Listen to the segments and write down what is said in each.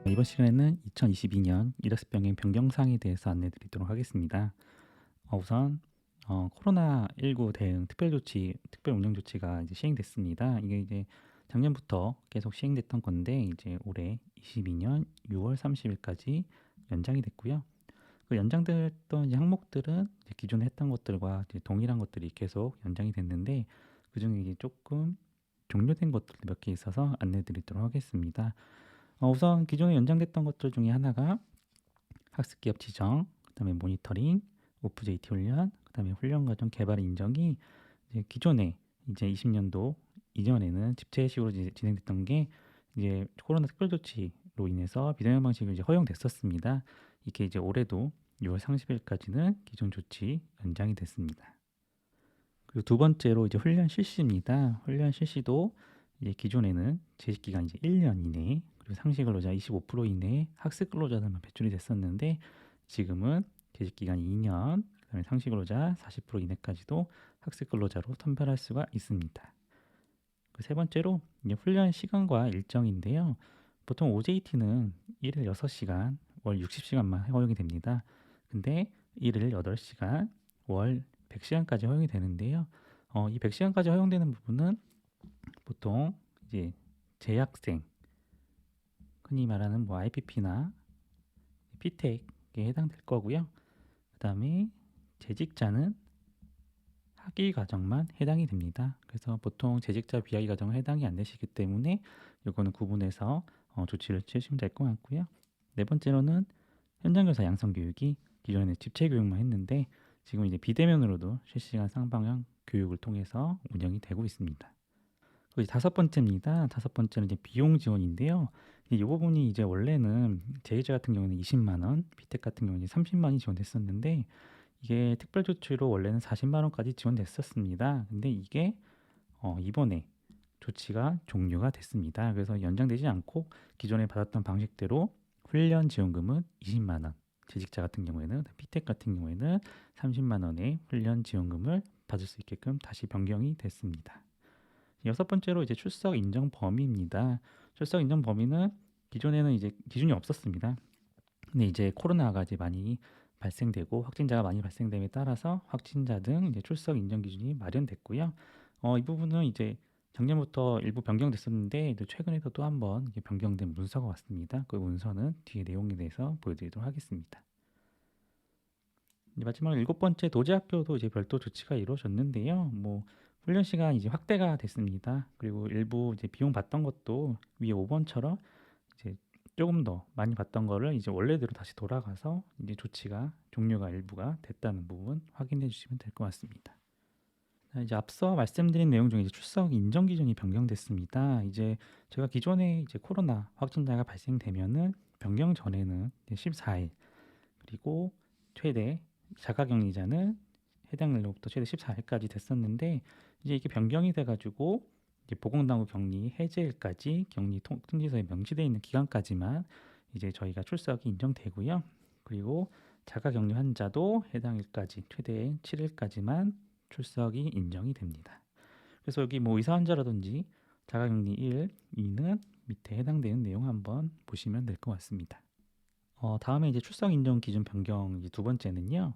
이번 시간에는 2022년 이력서 병행 변경 사항에 대해서 안내 드리도록 하겠습니다. 우선 코로나19 대응 특별 운영 조치가 이제 시행됐습니다. 이게 이제 작년부터 계속 시행됐던 건데 이제 올해 22년 6월 30일까지 연장이 됐고요. 그 연장됐던 이제 항목들은 이제 기존에 했던 것들과 이제 동일한 것들이 계속 연장이 됐는데 그중에 이제 조금 종료된 것들 몇 개 있어서 안내 드리도록 하겠습니다. 우선 기존에 연장됐던 것들 중에 하나가 학습 기업 지정, 그다음에 모니터링, 오프JT 훈련, 그다음에 훈련 과정 개발 인정이 이제 기존에 이제 20년도 이전에는 집체식으로 진행됐던 게 이제 코로나 특별조치로 인해서 비대면 방식으로 이제 허용됐었습니다. 이게 이제 올해도 6월 30일까지는 기존 조치 연장이 됐습니다. 그리고 두 번째로 이제 훈련 실시입니다. 훈련 실시도 이제 기존에는 재직 기간 이제 1년 이내 그리고 상시 근로자 25% 이내에 학습 근로자들만 배출이 됐었는데 지금은 재직 기간 2년, 그다음에 상시 근로자 40% 이내까지도 학습 근로자로 선별할 수가 있습니다. 그 세 번째로 이제 훈련 시간과 일정인데요. 보통 OJT는 일일 6시간, 월 60시간만 허용이 됩니다. 근데 일일 8시간, 월 100시간까지 허용이 되는데요. 이 100시간까지 허용되는 부분은 보통 이제 재학생, 흔히 말하는 뭐 IPP나 P택에 해당될 거고요. 그다음에 재직자는 학위 과정만 해당이 됩니다. 그래서 보통 재직자 비학위 과정은 해당이 안 되시기 때문에 이거는 구분해서 조치를 취하시면 될 것 같고요. 네 번째로는 현장교사 양성 교육이 기존에는 집체 교육만 했는데 지금 이제 비대면으로도 실시간 쌍방향 교육을 통해서 운영이 되고 있습니다. 그리고 이제 다섯 번째입니다. 다섯 번째는 이제 비용 지원인데요. 이 부분이 이제 원래는 제이자 같은 경우는 20만 원, 비텍 같은 경우는 30만 원이 지원됐었는데 이게 특별 조치로 원래는 40만 원까지 지원됐었습니다. 근데 이게 이번에 조치가 종료가 됐습니다. 그래서 연장되지 않고 기존에 받았던 방식대로 훈련 지원금은 20만 원, 재직자 같은 경우에는 피텍 같은 경우에는 30만 원의 훈련 지원금을 받을 수 있게끔 다시 변경이 됐습니다. 여섯 번째로 이제 출석 인정 범위입니다. 출석 인정 범위는 기존에는 이제 기준이 없었습니다. 근데 이제 코로나가 이제 많이 발생되고 확진자가 많이 발생됨에 따라서 확진자 등 이제 출석 인정 기준이 마련됐고요. 이 부분은 이제 작년부터 일부 변경됐었는데 이제 최근에도 또 한번 변경된 문서가 왔습니다. 그 문서는 뒤에 내용에 대해서 보여드리도록 하겠습니다. 이제 마지막으로 일곱 번째 도제학교도 이제 별도 조치가 이루어졌는데요. 뭐 훈련 시간 이제 확대가 됐습니다. 그리고 일부 이제 비용 받던 것도 위에 5번처럼 이제 조금 더 많이 받던 거를 이제 원래대로 다시 돌아가서 이제 조치가 종료가 일부가 됐다는 부분 확인해 주시면 될 것 같습니다. 자, 이제 앞서 말씀드린 내용 중에 이제 출석 인정 기준이 변경됐습니다. 이제 제가 기존에 이제 코로나 확진자가 발생되면은 변경 전에는 14일 그리고 최대 자가격리자는 해당 날로부터 최대 14일까지 됐었는데 이제 이게 변경이 돼가지고 이제 보건당국 격리 해제일까지 격리 통지서에 명시되어 있는 기간까지만 이제 저희가 출석이 인정되고요. 그리고 자가격리 환자도 해당 일까지 최대 7일까지만 출석이 인정이 됩니다. 그래서 여기 뭐 의사 환자라든지 자가격리 1, 2는 밑에 해당되는 내용 한번 보시면 될 것 같습니다. 다음에 이제 출석 인정 기준 변경 이제 두 번째는요.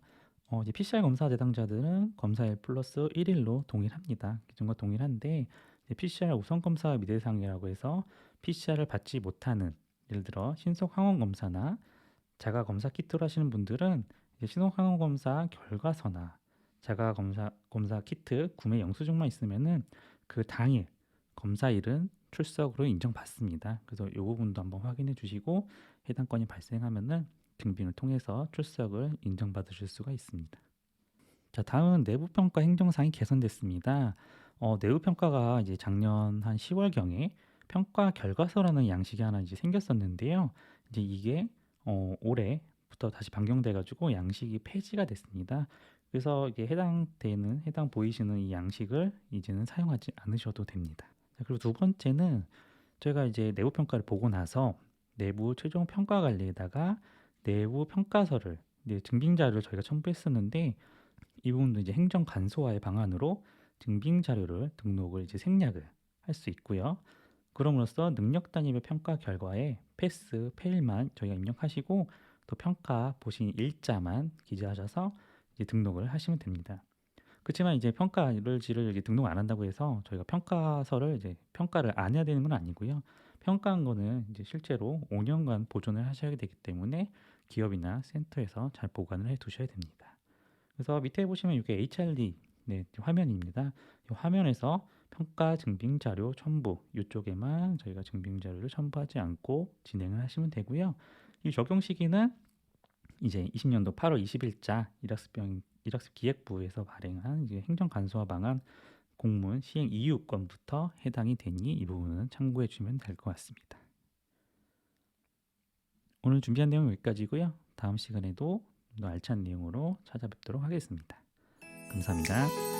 이제 PCR 검사 대상자들은 검사일 플러스 1일로 동일합니다. 기존과 동일한데 이제 PCR 우선 검사 미대상이라고 해서 PCR을 받지 못하는 예를 들어 신속 항원 검사나 자가 검사 키트로 하시는 분들은 이제 신속 항원 검사 결과서나 자가 검사 키트 구매 영수증만 있으면은 그 당일 검사일은 출석으로 인정받습니다. 그래서 이 부분도 한번 확인해 주시고 해당 건이 발생하면은 증빙을 통해서 출석을 인정받으실 수가 있습니다. 자, 다음은 내부평가 행정상이 개선됐습니다. 내부평가가 이제 작년 한 10월경에 평가 결과서라는 양식이 하나 이제 생겼었는데요. 이제 이게 올해부터 다시 변경돼가지고 양식이 폐지가 됐습니다. 그래서 이게 해당 보이시는 이 양식을 이제는 사용하지 않으셔도 됩니다. 자, 그리고 두 번째는 저희가 이제 내부 평가를 보고 나서 내부 최종 평가 관리에다가 내부 평가서를 이제 증빙 자료를 저희가 첨부했었는데 이 부분도 이제 행정 간소화의 방안으로 증빙 자료를 등록을 이제 생략을 할 수 있고요. 그럼으로써 능력 단위별 평가 결과에 패스, 페일만 저희가 입력하시고 또 평가 보신 일자만 기재하셔서 이제 등록을 하시면 됩니다. 그렇지만 이제 평가를지를 이제 등록 안 한다고 해서 저희가 평가서를 이제 평가를 안 해야 되는 건 아니고요. 평가한 거는 이제 실제로 5년간 보존을 하셔야 되기 때문에 기업이나 센터에서 잘 보관을 해 두셔야 됩니다. 그래서 밑에 보시면 이게 HRD 화면입니다. 이 화면에서 평가 증빙 자료 첨부 이쪽에만 저희가 증빙 자료를 첨부하지 않고 진행을 하시면 되고요. 이 적용 시기는 이제 20년도 8월 20일자 일학습 기획부에서 발행한 이제 행정 간소화 방안 공문 시행 이유권부터 해당이 되니 이 부분은 참고해 주시면 될 것 같습니다. 오늘 준비한 내용은 여기까지고요. 다음 시간에도 더 알찬 내용으로 찾아뵙도록 하겠습니다. 감사합니다.